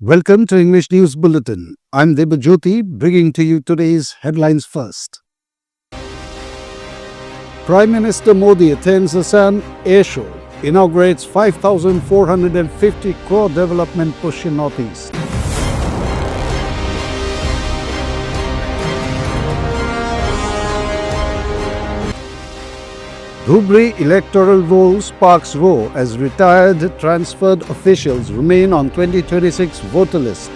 Welcome to English News Bulletin. I'm Debajyoti, bringing to you today's headlines first. Prime Minister Modi attends Assam Airshow, inaugurates 5,450 crore development push in Northeast. Dhubri Electoral roll sparks row as retired transferred officials remain on 2026 voter list.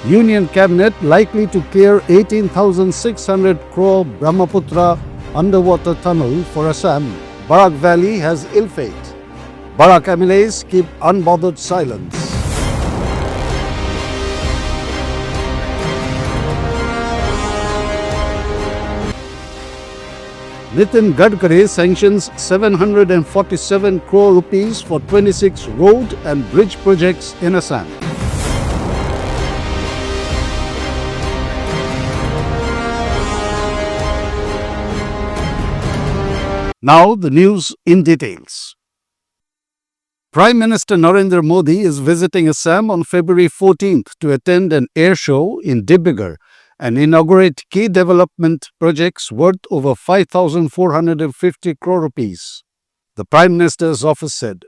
Union Cabinet likely to clear 18,600 crore Brahmaputra Underwater Tunnel for Assam. Barak Valley has ill fate. Barak MLAs keep unbothered silence. Nitin Gadkari sanctions 747 crore rupees for 26 road and bridge projects in Assam. Now the news in details. Prime Minister Narendra Modi is visiting Assam on February 14th to attend an air show in Dhubri and inaugurate key development projects worth over 5,450 crore rupees, the Prime Minister's office said.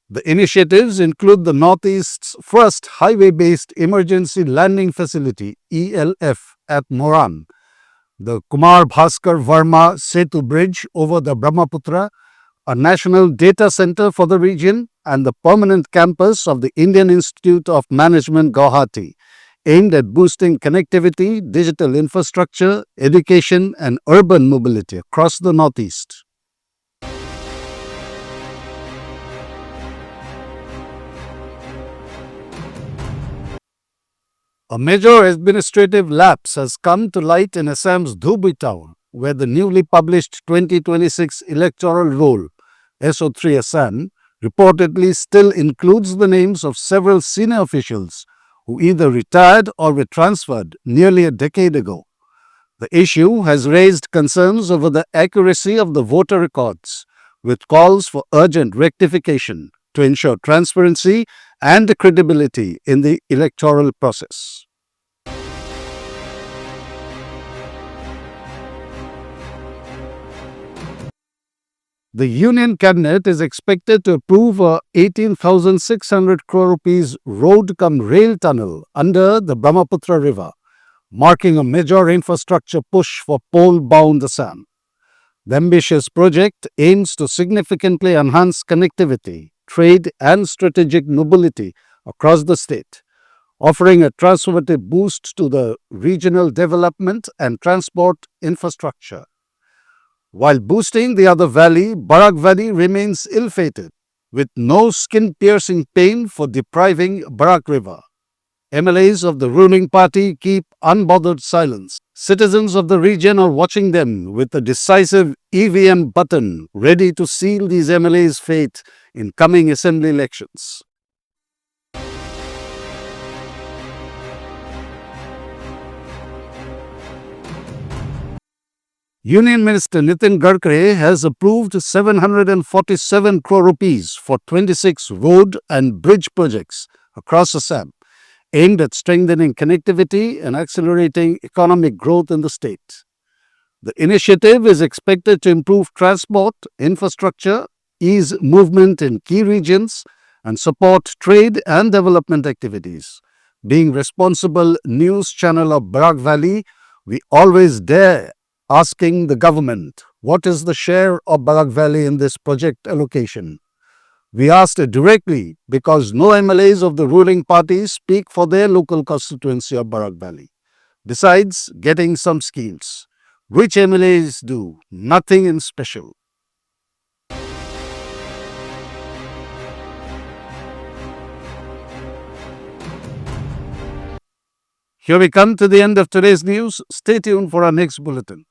The initiatives include the Northeast's first highway-based emergency landing facility, ELF, at Moran, the Kumar Bhaskar Verma Setu Bridge over the Brahmaputra, a national data center for the region, and the permanent campus of the Indian Institute of Management, Guwahati, aimed at boosting connectivity, digital infrastructure, education, and urban mobility across the Northeast. A major administrative lapse has come to light in Assam's Dhubri town, where the newly published 2026 Electoral roll, SO3 Assam, reportedly still includes the names of several senior officials who either retired or were transferred nearly a decade ago. The issue has raised concerns over the accuracy of the voter records, with calls for urgent rectification to ensure transparency and credibility in the electoral process. The Union Cabinet is expected to approve a 18,600 crore rupees road-cum-rail tunnel under the Brahmaputra River, marking a major infrastructure push for pole-bound Assam. The ambitious project aims to significantly enhance connectivity, trade and strategic mobility across the state, offering a transformative boost to the regional development and transport infrastructure. While boosting the other valley, Barak Valley remains ill-fated, with no skin-piercing pain for depriving Barak River. MLAs of the ruling party keep unbothered silence. Citizens of the region are watching them with a decisive EVM button ready to seal these MLAs' fate in coming assembly elections. Union Minister Nitin Gadkari has approved 747 crore rupees for 26 road and bridge projects across Assam, aimed at strengthening connectivity and accelerating economic growth in the state. The initiative is expected to improve transport, infrastructure, ease movement in key regions, and support trade and development activities. Being responsible news channel of Barak Valley, we always dare asking the government, what is the share of Barak Valley in this project allocation? We asked it directly because no MLAs of the ruling party speak for their local constituency of Barak Valley. Besides getting some schemes, which MLAs do nothing in special. Here we come to the end of today's news. Stay tuned for our next bulletin.